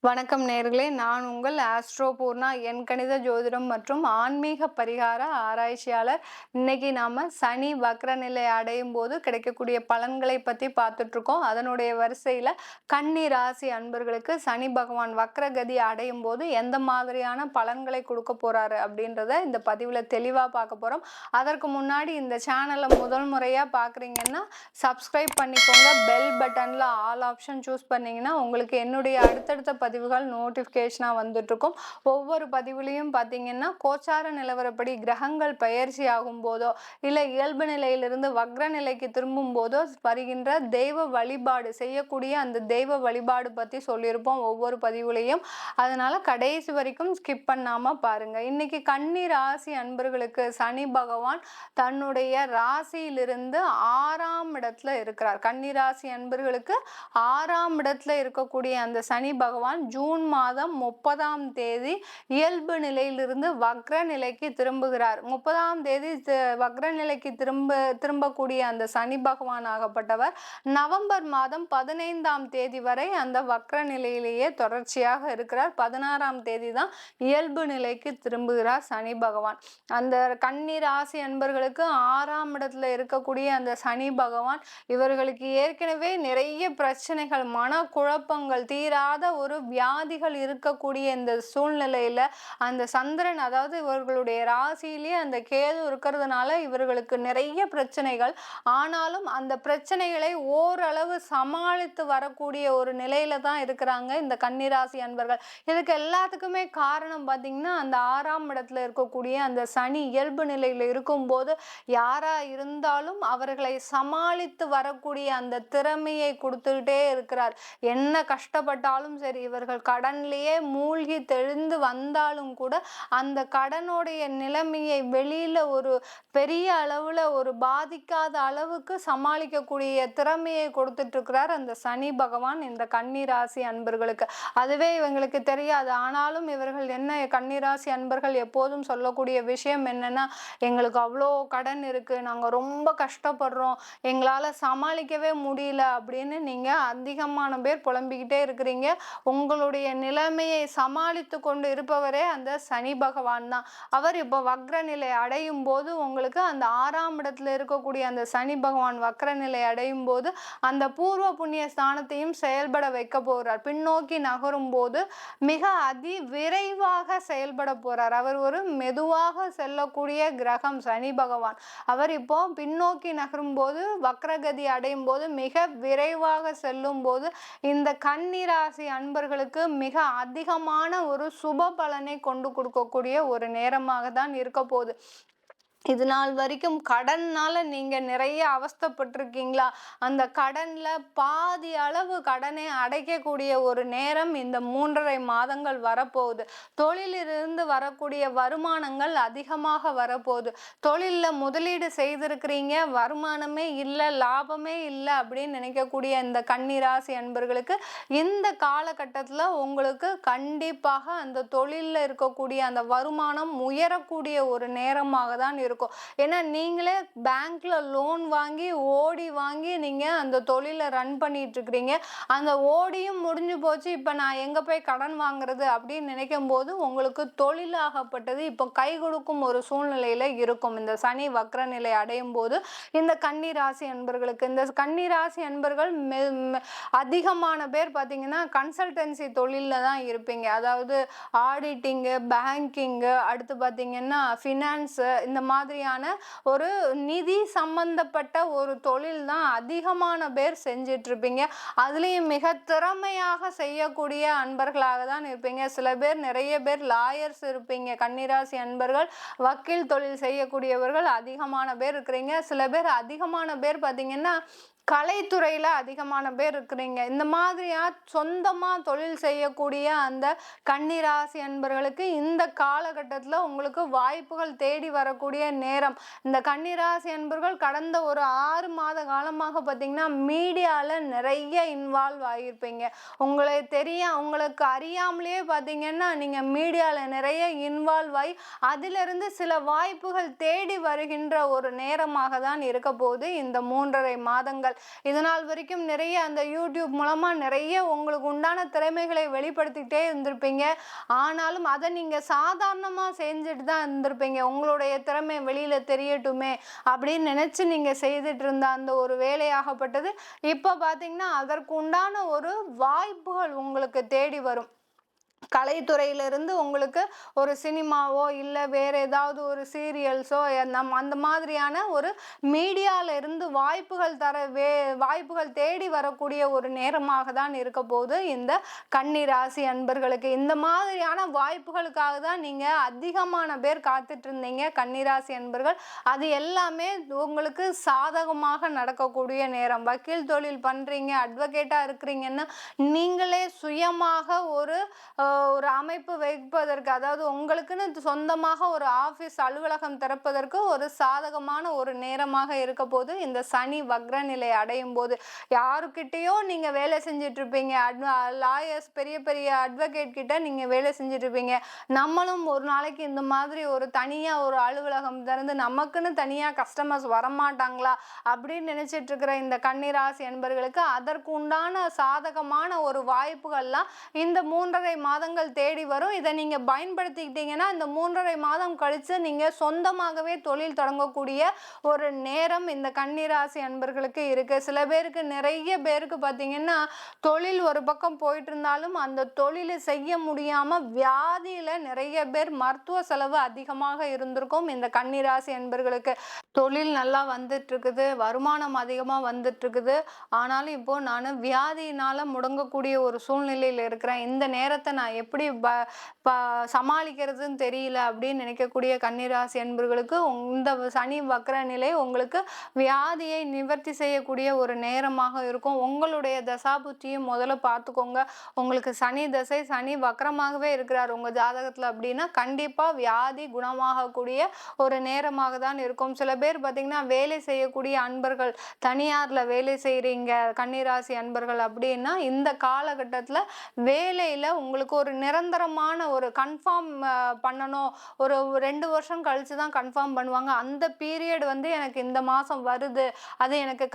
வணக்கம் நேர்களே, நான் உங்கள் ஆஸ்ட்ரோ பூர்ணா எண்கணித ஜோதிடம் மற்றும் ஆன்மீக பரிகார ஆராய்ச்சியாளர். இன்னைக்கு நாம சனி வக்ர நிலை அடையும் போது கிடைக்கக்கூடிய பலன்களை பற்றி பார்த்துட்டு இருக்கோம். அதனுடைய வரிசையில் கன்னி ராசி அன்பர்களுக்கு சனி பகவான் வக்ரகதி அடையும் போது எந்த மாதிரியான பலன்களை கொடுக்க போறாரு அப்படின்றத இந்த பதிவில் தெளிவாக பார்க்க போகிறோம். அதற்கு முன்னாடி இந்த சேனலை முதல் முறையாக பார்க்குறீங்கன்னா சப்ஸ்கிரைப் பண்ணிக்கோங்க. பெல் பட்டனில் ஆல் ஆப்ஷன் சூஸ் பண்ணிங்கன்னா உங்களுக்கு என்னுடைய அடுத்தடுத்த பதிவுகள் நோட்டிஃபிகேஷனாக வந்துட்டுருக்கும். ஒவ்வொரு பதிவுலையும் பார்த்தீங்கன்னா கோச்சார நிலவரப்படி கிரகங்கள் பயிற்சி ஆகும் போதோ இல்லை இயல்பு நிலையிலிருந்து வக்ர நிலைக்கு திரும்பும் போதோ வருகின்ற தெய்வ வழிபாடு செய்யக்கூடிய அந்த தெய்வ வழிபாடு பற்றி சொல்லியிருப்போம் ஒவ்வொரு பதிவுலையும். அதனால கடைசி வரைக்கும் ஸ்கிப் பண்ணாமல் பாருங்கள். இன்னைக்கு கன்னி ராசி அன்பர்களுக்கு சனி பகவான் தன்னுடைய ராசியிலிருந்து 6ஆம் இடத்துல இருக்கிறார். கன்னி ராசி அன்பர்களுக்கு 6ஆம் இடத்துல இருக்கக்கூடிய அந்த சனி பகவான் ஜூன் மாதம் 30ஆம் தேதி இயல்பு நிலையிலிருந்து வக்ர நிலைக்கு திரும்புகிறார். 30ஆம் தேதி வக்ர நிலைக்கு திரும்பக்கூடிய அந்த சனி பகவான் ஆகப்பட்டவர் நவம்பர் மாதம் 15ஆம் தேதி வரை அந்த வக்ர நிலையிலேயே தொடர்ச்சியாக இருக்கிறார். 16ஆம் தேதி தான் இயல்பு நிலைக்கு திரும்புகிறார் சனி பகவான். அந்த கன்னி ராசி அன்பர்களுக்கு 6ஆம் இடத்துல இருக்கக்கூடிய அந்த சனி பகவான் இவர்களுக்கு ஏற்கனவே நிறைய பிரச்சனைகள், மன குழப்பங்கள், தீராத ஒரு வியாதிகள் இருக்கக்கூடிய இந்த சூழ்நிலையில அந்த சந்திரன், அதாவது இவர்களுடைய ராசியிலேயே அந்த கேது இருக்கிறதுனால இவர்களுக்கு நிறைய பிரச்சனைகள். ஆனாலும் அந்த பிரச்சனைகளை ஓரளவு சமாளித்து வரக்கூடிய ஒரு நிலையில தான் இருக்கிறாங்க இந்த கன்னிராசி அன்பர்கள். இதுக்கு எல்லாத்துக்குமே காரணம் பார்த்தீங்கன்னா அந்த 6ஆம் இடத்துல இருக்கக்கூடிய அந்த சனி இயல்பு நிலையில இருக்கும்போது யாரா இருந்தாலும் அவர்களை சமாளித்து வரக்கூடிய அந்த திறமையை கொடுத்துக்கிட்டே இருக்கிறார். என்ன கஷ்டப்பட்டாலும் சரி, இவர்கள் கடன்லேயே மூழ்கி தெளிந்து வந்தாலும் கூட அந்த கடனுடைய நிலைமையை வெளியில ஒரு பெரிய அளவுல ஒரு பாதிக்காத அளவுக்கு சமாளிக்கக்கூடிய திறமையை கொடுத்துட்டு இருக்கிறார் அந்த சனி பகவான் இந்த கன்னிராசி அன்பர்களுக்கு. அதுவே இவங்களுக்கு தெரியாது. ஆனாலும் இவர்கள் என்ன, கன்னிராசி அன்பர்கள் எப்போதும் சொல்லக்கூடிய விஷயம் என்னன்னா, எங்களுக்கு அவ்வளோ கடன் இருக்கு, நாங்க ரொம்ப கஷ்டப்படுறோம், எங்களால சமாளிக்கவே முடியல அப்படின்னு நீங்க அதிகமான பேர் புலம்பிக்கிட்டே இருக்கிறீங்க. உங்களுடைய நிலைமையை சமாளித்து கொண்டு இருப்பவரே அந்த சனி பகவான் தான். அவர் இப்போ வக்ர நிலை அடையும் போது உங்களுக்கு அந்த 6ஆம் இடத்துல இருக்கக்கூடிய அந்த சனி பகவான் வக்ர நிலை அடையும் போது அந்த பூர்வ புண்ணிய ஸ்தானத்தையும் செயல்பட வைக்க போகிறார். பின்னோக்கி நகரும் போது மிக விரைவாக செயல்பட போறார். அவர் ஒரு மெதுவாக செல்லக்கூடிய கிரகம் சனி பகவான். அவர் இப்போ பின்னோக்கி நகரும் போது வக்ரகதி அடையும் போது மிக விரைவாக செல்லும் போது இந்த கன்னிராசி அன்பர்களுக்கு மிக அதிகமான ஒரு சுப பலனை கொண்டு கொடுக்கக்கூடிய ஒரு நேரமாக தான் இருக்க போகுது. இது நாள் வரைக்கும் கடன்னால நீங்க நிறைய அவஸ்தைப்பட்டிருக்கீங்களா? அந்த கடன்ல பாதி அளவு கடனை அடைக்கக்கூடிய ஒரு நேரம் இந்த 3.5 மாதங்கள் வரப்போகுது. தொழிலிருந்து வரக்கூடிய வருமானங்கள் அதிகமாக வரப்போகுது. தொழில்ல முதலீடு செய்திருக்கிறீங்க, வருமானமே இல்லை, லாபமே இல்லை அப்படின்னு நினைக்கக்கூடிய இந்த கன்னிராசி அன்பர்களுக்கு இந்த காலகட்டத்தில் உங்களுக்கு கண்டிப்பாக அந்த தொழிலில் இருக்கக்கூடிய அந்த வருமானம் உயரக்கூடிய ஒரு நேரமாக தான் இருக்கும். ஏன்னா நீங்களே பேங்க்ல லோன் வாங்கி ஓடி வாங்கி நீங்க அந்த தொழிலை ரன் பண்ணிட்டு இருக்கிறீங்க. அந்த ஓடியும் முடிஞ்சு போச்சு, இப்ப நான் எங்க போய் கடன் வாங்குறது அப்படின்னு நினைக்கும் போது உங்களுக்கு தொழிலாகப்பட்டது இப்ப கை கொடுக்கும் ஒரு சூழ்நிலையில இருக்கும் இந்த சனி வக்ர நிலை அடையும் போது. இந்த கன்னிராசி அன்பர்களுக்கு, இந்த கன்னிராசி அன்பர்கள் அதிகமான பேர் பார்த்தீங்கன்னா கன்சல்டன்சி தொழிலில் தான் இருப்பீங்க. அதாவது ஆடிட்டிங்கு, பேங்கிங்கு, அடுத்து பார்த்தீங்கன்னா ஃபினான்ஸு, இந்த மாதிரியான ஒரு நிதி சம்பந்தப்பட்ட ஒரு தொழில் தான் அதிகமான பேர் செஞ்சிட்டு இருப்பீங்க. அதுலேயும் மிக திறமையாக செய்யக்கூடிய அன்பர்களாக தான் இருப்பீங்க. சில பேர், நிறைய பேர் லாயர்ஸ் இருப்பீங்க. கன்னிராசி அன்பர்கள் வக்கீல் தொழில் செய்யக்கூடியவர்கள் அதிகமான பேர் இருக்கிறீங்க. சில பேர், அதிகமான பேர் பார்த்தீங்கன்னா கலைத்துறையில் அதிகமான பேர் இருக்கிறீங்க. இந்த மாதிரியா சொந்தமாக தொழில் செய்யக்கூடிய அந்த கன்னிராசி அன்பர்களுக்கு இந்த காலகட்டத்தில் உங்களுக்கு வாய்ப்புகள் தேடி வரக்கூடிய நேரம். இந்த கன்னிராசி அன்பர்கள் கடந்த ஒரு 6 மாத காலமாக பார்த்தீங்கன்னா மீடியாவில் நிறைய இன்வால்வ் ஆகியிருப்பீங்க. உங்களுக்கு அறியாமலேயே பார்த்தீங்கன்னா நீங்கள் மீடியாவில் நிறைய இன்வால்வ் ஆகி அதிலிருந்து சில வாய்ப்புகள் தேடி வருகின்ற ஒரு நேரமாக தான் இருக்க போகுது இந்த 3.5 மாதங்கள். இருந்திருப்பீர்கள். இதனால் வரைக்கும் நிறைய அந்த யூடியூப் மூலமா நிறைய உங்களுக்கு உண்டான திறமைகளை வெளிப்படுத்திக்கிட்டே இருந்திருப்பீங்க. ஆனாலும் அதை நீங்க சாதாரணமா செஞ்சுட்டு தான் இருந்திருப்பீங்க. உங்களுடைய திறமை வெளியில தெரியட்டுமே அப்படின்னு நினைச்சு நீங்க செய்துட்டு இருந்த அந்த ஒரு வேலையாகப்பட்டது இப்ப பாத்தீங்கன்னா அதற்கு உண்டான ஒரு வாய்ப்புகள் உங்களுக்கு தேடி வரும். கலைத்துறையிலிருந்து உங்களுக்கு ஒரு சினிமாவோ இல்லை வேற ஏதாவது ஒரு சீரியல்ஸோ அந்த மாதிரியான ஒரு மீடியால இருந்து வாய்ப்புகள் தேடி வரக்கூடிய ஒரு நேரமாக தான் இருக்க போது இந்த கன்னி ராசி அன்பர்களுக்கு. இந்த மாதிரியான வாய்ப்புகளுக்காக தான் நீங்க அதிகமான பேர் காத்துட்டு இருந்தீங்க கன்னிராசி அன்பர்கள். அது எல்லாமே உங்களுக்கு சாதகமாக நடக்கக்கூடிய நேரம். வக்கீல் தொழில் பண்றீங்க, அட்வொகேட்டா இருக்கிறீங்கன்னா நீங்களே சுயமாக ஒரு அமைப்பு வைப்பதற்கு, அதாவது உங்களுக்குன்னு சொந்தமாக ஒரு ஆபீஸ் அலுவலகம் திறப்பதற்கு ஒரு சாதகமான ஒரு நேரமாக இருக்க போது இந்த சனி வக்ர நிலை அடையும் போது. யாருக்கிட்டேயோ நீங்க வேலை செஞ்சுட்டு இருப்பீங்க, லாயர்ஸ் பெரிய பெரிய அட்வொகேட் கிட்ட நீங்க வேலை செஞ்சுட்டு இருப்பீங்க. நம்மளும் ஒரு நாளைக்கு இந்த மாதிரி ஒரு தனியா ஒரு அலுவலகம் திறந்து நமக்குன்னு தனியா கஸ்டமர்ஸ் வரமாட்டாங்களா அப்படின்னு நினைச்சிட்டு இருக்கிற இந்த கன்னிராசி என்பர்களுக்கு அதற்கு உண்டான சாதகமான ஒரு வாய்ப்புகள்லாம் இந்த 3.5 மாதங்கள் தேடி வரும். இதை நீங்க பயன்படுத்திக்கிட்டீங்கன்னா இந்த 3.5 மாதம் கழிச்சு நீங்க சொந்தமாகவே தொழில் தொடங்கக்கூடிய ஒரு நேரம் இந்த கன்னிராசி அன்பர்களுக்கு இருக்கு. சில பேருக்கு, நிறைய பேருக்கு பார்த்தீங்கன்னா தொழில் ஒரு பக்கம் போயிட்டு இருந்தாலும் அந்த தொழிலை செய்ய முடியாம வியாதியில நிறைய பேர் மருத்துவ செலவு அதிகமாக இருந்திருக்கும் இந்த கன்னிராசி அன்பர்களுக்கு. தொழில் நல்லா வந்துட்டு இருக்குது, வருமானம் அதிகமா வந்துட்டு இருக்குது, ஆனாலும் இப்போ நான் வியாதியினால முடங்கக்கூடிய ஒரு சூழ்நிலையில இருக்கிறேன், இந்த நேரத்தை நான் எப்படி சமாளிக்கிறதுன்னு தெரியல அப்படின்னு நினைக்கக்கூடிய கன்னிராசி அன்பர்களுக்கு இந்த சனி வக்ர நிலை உங்களுக்கு வியாதியை நிவர்த்தி செய்யக்கூடிய ஒரு நேரமாக இருக்கும். உங்களுடைய தசாபுத்தியும் முதல்ல பார்த்துக்கோங்க. உங்களுக்கு சனி தசை, சனி வக்ரமாகவே இருக்கிறார் உங்க ஜாதகத்துல அப்படின்னா கண்டிப்பா வியாதி குணமாகக்கூடிய ஒரு நேரமாக தான் இருக்கும். சில பேர் பார்த்தீங்கன்னா வேலை செய்யக்கூடிய அன்பர்கள், தனியார்ல வேலை செய்யறீங்க கன்னிராசி அன்பர்கள் அப்படின்னா இந்த காலகட்டத்துல வேலையில உங்களுக்கு ஒரு நிரந்தரமான ஒரு கன்ஃபார்ம் பண்ணணும், ஒரு 2 வருஷம் கழிச்சு தான் கன்ஃபார்ம் பண்ணுவாங்க, அந்த பீரியட் எனக்கு இந்த மாதம் வருது, அது எனக்கு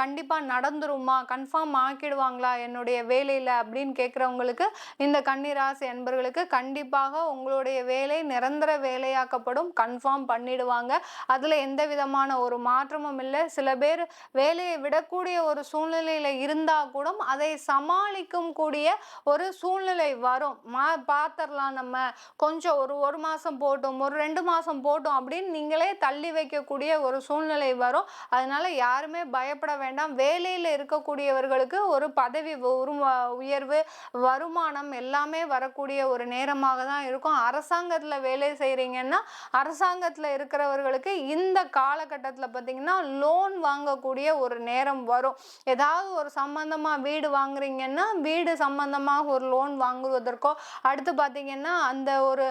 கண்டிப்பாக நடந்துருமா, கன்ஃபார்ம் ஆக்கிடுவாங்களா என்னுடைய வேலையில் அப்படின்னு கேட்குறவங்களுக்கு இந்த கன்னிராசி அன்பர்களுக்கு கண்டிப்பாக உங்களுடைய வேலை நிரந்தர வேலையாக்கப்படும், கன்ஃபார்ம் பண்ணிடுவாங்க. அதில் எந்த விதமான ஒரு மாற்றமும் இல்லை. சில பேர் வேலையை விடக்கூடிய ஒரு சூழ்நிலையில் இருந்தால் கூட அதை சமாளிக்கும் கூடிய ஒரு சூழ்நிலை வரும். பார்த்துடலாம், நம்ம கொஞ்சம் ஒரு மாதம் போட்டோம், ஒரு 2 மாதம் போட்டோம் அப்படின்னு நீங்களே தள்ளி வைக்கக்கூடிய ஒரு சூழ்நிலை வரும். அதனால யாருமே பயப்பட வேண்டாம். வேலையில் இருக்கக்கூடியவர்களுக்கு ஒரு பதவி உயர்வு, வருமானம் எல்லாமே வரக்கூடிய ஒரு நேரமாக தான் இருக்கும். அரசாங்கத்தில் வேலை செய்கிறீங்கன்னா அரசாங்கத்தில் இருக்கிறவர்களுக்கு இந்த காலகட்டத்தில் பார்த்தீங்கன்னா லோன் வாங்கக்கூடிய ஒரு நேரம் வரும். ஏதாவது ஒரு சம்பந்தமாக வீடு வாங்குறீங்கன்னா வீடு சம்பந்தமாக ஒரு லோன் வாங்குவதற்கோ, அடுத்து பார்த்தீங்கன்னா அந்த ஒரு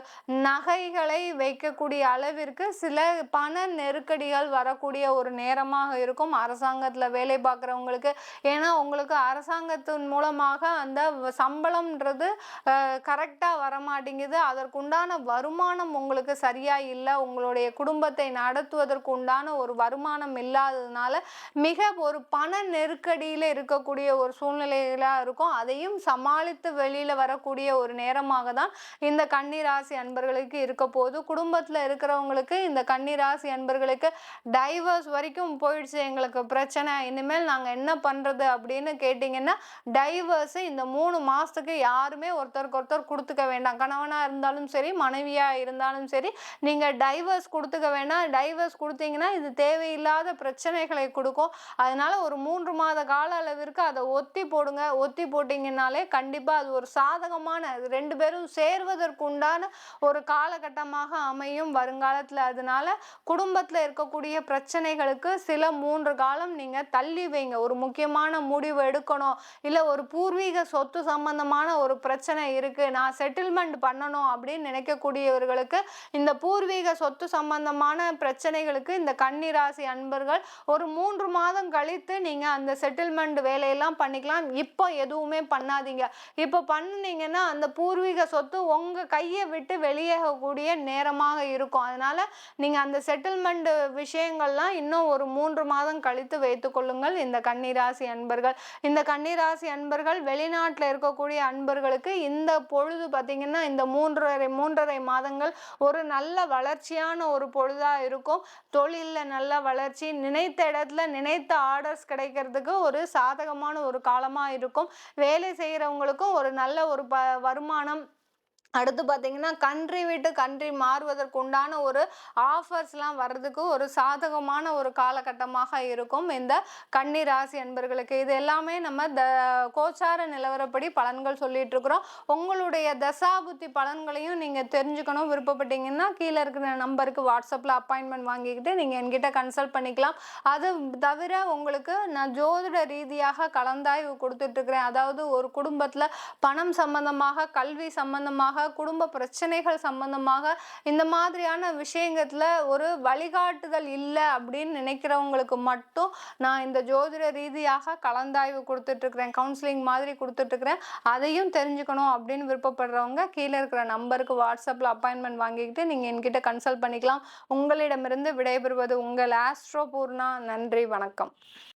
நகைகளை வைக்கக்கூடிய அளவிற்கு சில பண நெருக்கடிகள் வரக்கூடிய ஒரு நேரமாக இருக்கும் அரசாங்கத்தில் வேலை பார்க்குறவங்களுக்கு. ஏன்னா உங்களுக்கு அரசாங்கத்தின் மூலமாக அந்த சம்பளம்ன்றது கரெக்டாக வரமாட்டேங்குது, அதற்குண்டான வருமானம் உங்களுக்கு சரியா இல்லை, உங்களுடைய குடும்பத்தை நடத்துவதற்கு உண்டான ஒரு வருமானம் இல்லாததுனால மிக ஒரு பண நெருக்கடியில் இருக்கக்கூடிய ஒரு சூழ்நிலையில இருக்கும். அதையும் சமாளித்து வெளியில வரக்கூடிய ஒரு நேரமாக தான் இந்த கன்னிராசி அன்பர்களுக்கு இருக்க போது. குடும்பத்துல இருக்கிறவங்களுக்கு இந்த கன்னிராசி அன்பர்களுக்கு டைவர்ஸ் வரைக்கும் போயிடுச்சு, எங்களுக்கு பிரச்சனை, இனிமேல் நாங்க என்ன பண்றது அப்படின்னு கேட்டீங்கன்னா டைவர்ஸ் இந்த 3 மாசத்துக்கு யாருமே ஒருத்தருக்கு ஒருத்தர் கொடுத்துக்க வேண்டாம். கணவனா இருந்தாலும் சரி, மனைவியா இருந்தாலும் சரி, நீங்க டைவர்ஸ் கொடுத்துக்க வேண்டாம். டைவர்ஸ் கொடுத்தீங்கன்னா இது தேவையில்லாத பிரச்சனைகளை கொடுக்கும். அதனால ஒரு 3 மாத கால அளவிற்கு அதை ஒத்தி போடுங்க. ஒத்தி போட்டீங்கன்னாலே கண்டிப்பா அது ஒரு சாதகமான, 2 பேரும் சேர்வதற்கு உண்டான ஒரு காலகட்டமாக அமையும் வருங்காலத்துல. அதனால குடும்பத்துல இருக்கக்கூடிய பிரச்சனைகளுக்கு சில 3 காலம் நீங்க தள்ளி வைங்க. ஒரு முக்கியமான முடிவு எடுக்கணும், இல்ல ஒரு பூர்வீக சொத்து சம்பந்தமான ஒரு பிரச்சனை இருக்கு, நான் செட்டில்மெண்ட் பண்ணணும் அப்படின்னு நினைக்கக்கூடியவர்களுக்கு இந்த பூர்வீக சொத்து சம்பந்தமான பிரச்சனைகள் அன்பர்களுக்கு, இந்த கன்னி ராசி அன்பர்கள் ஒரு 3 மாதம் கழித்து நீங்க அந்த செட்டில்மெண்ட் வேலையெல்லாம் பண்ணிக்கலாம். இப்போ எதுவுமே பண்ணாதீங்க. இப்போ பண்ணுனீங்கன்னா அந்த பூர்வீக சொத்து உங்க கையை விட்டு வெளியேகக்கூடிய நேரமாக இருக்கும். அதனால நீங்க அந்த செட்டில்மெண்ட் விஷயங்கள்லாம் இன்னும் ஒரு 3 மாதம் கழித்து வைத்துக் கொள்ளுங்கள் இந்த கன்னிராசி அன்பர்கள். இந்த கன்னிராசி அன்பர்கள் வெளிநாட்டில் இருக்கக்கூடிய அன்பர்களுக்கு இந்த பொழுது பார்த்தீங்கன்னா இந்த 3.5 மாதங்கள் ஒரு நல்ல வளர்ச்சியான ஒரு பொழுதா இருக்கும். தொழில்ல நல்ல வளர்ச்சி, நினைத்த இடத்துல நினைத்த ஆர்டர்ஸ் கிடைக்கிறதுக்கு ஒரு சாதகமான ஒரு காலமா இருக்கும். வேலை செய்யறவங்களுக்கும் ஒரு நல்ல ஒரு வருமானம். அடுத்து பார்த்தீங்கன்னா கண்ட்ரி விட்டு கண்ட்ரி மாறுவதற்கு உண்டான ஒரு ஆஃபர்ஸ்லாம் வர்றதுக்கு ஒரு சாதகமான ஒரு காலகட்டமாக இருக்கும் இந்த கன்னி ராசி அன்பர்களுக்கு. இது எல்லாமே நம்ம கோச்சார நிலவரப்படி பலன்கள் சொல்லிட்டு இருக்கிறோம். உங்களுடைய தசாபுத்தி பலன்களையும் நீங்கள் தெரிஞ்சுக்கணும் விருப்பப்பட்டீங்கன்னா கீழே இருக்கிற நம்பருக்கு வாட்ஸ்அப்பில் அப்பாயின்மெண்ட் வாங்கிக்கிட்டு நீங்கள் என்கிட்ட கன்சல்ட் பண்ணிக்கலாம். அது தவிர உங்களுக்கு நான் ஜோதிட ரீதியாக கலந்தாய்வு கொடுத்துட்ருக்கிறேன். அதாவது ஒரு குடும்பத்தில் பணம் சம்பந்தமாக, கல்வி சம்பந்தமாக, குடும்ப பிரச்சனைகள் சம்பந்தமாக இந்த மாதிரியான விஷயங்கள்ல ஒரு வழிகாட்டுதல் இல்லை அப்படின்னு நினைக்கிறவங்களுக்கு மட்டும் நான் இந்த ஜோதிட ரீதியாக கலந்தாய்வு கொடுத்துட்டு இருக்கிறேன், கவுன்சிலிங் மாதிரி கொடுத்துட்டு இருக்கிறேன். அதையும் தெரிஞ்சுக்கணும் அப்படின்னு விருப்பப்படுறவங்க கீழே இருக்கிற நம்பருக்கு வாட்ஸ்அப்பில் அப்பாயின்மெண்ட் வாங்கிக்கிட்டு நீங்கள் என்கிட்ட கன்சல்ட் பண்ணிக்கலாம். உங்களிடமிருந்து விடைபெறுவது உங்கள் ஆஸ்ட்ரோ பூர்ணா. நன்றி, வணக்கம்.